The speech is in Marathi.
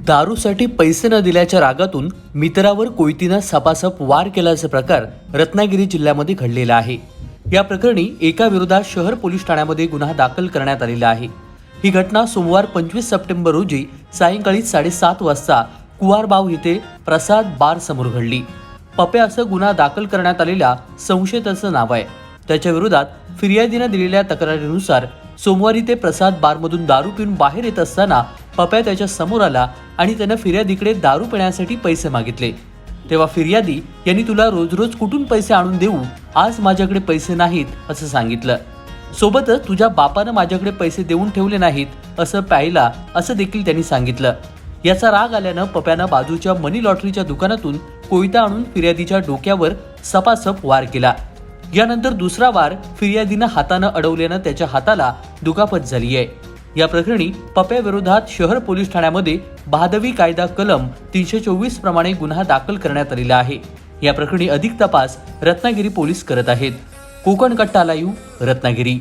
दारूसाठी पैसे न दिल्याच्या रागातून मित्रावर कोयतीनं सपासप वार केल्याचा प्रकार रत्नागिरी जिल्ह्यामध्ये घडलेला आहे। या प्रकरणी एका विरोधात शहर पोलीस ठाण्यामध्ये गुन्हा दाखल करण्यात आलेला आहे। ही घटना सोमवार 25 सप्टेंबर रोजी सायंकाळी 7:30 वाजता कुवारबाव येथे प्रसाद बार समोर घडली। पप्या असं गुन्हा दाखल करण्यात आलेल्या संशयिताचं नाव आहे। त्याच्या विरोधात फिर्यादीने दिलेल्या तक्रारीनुसार सोमवारी ते प्रसाद बारमधून दारू पिऊन बाहेर येत असताना पप्या त्याच्या समोर आला आणि त्याने फिर्यादीकडे दारू पिण्यासाठी पैसे मागितले। तेव्हा फिर्यादी यांनी तुला रोज रोज कुठून पैसे आणून देऊ, आज माझ्याकडे पैसे नाहीत असं सांगितलं। सोबतच तुझ्या बापानं माझ्याकडे पैसे देऊन ठेवले नाहीत असं प्यायला असं देखील त्यांनी सांगितलं। याचा राग आल्यानं पप्यानं बाजूच्या मनी लॉटरीच्या दुकानातून कोयता आणून फिर्यादीच्या डोक्यावर सपासप वार केला। यानंतर दुसरा वार फिर्यादीनं हातानं अडवल्यानं त्याच्या हाताला दुखापत झाली आहे। या प्रकरणी पप्या विरोधात शहर पोलीस ठाण्यामध्ये बहादवी कायदा कलम 324 प्रमाणे गुन्हा दाखल करण्यात आलेला आहे। या प्रकरणी अधिक तपास रत्नागिरी पोलीस करत आहेत। कोकण कट्टा लाईव्ह, रत्नागिरी।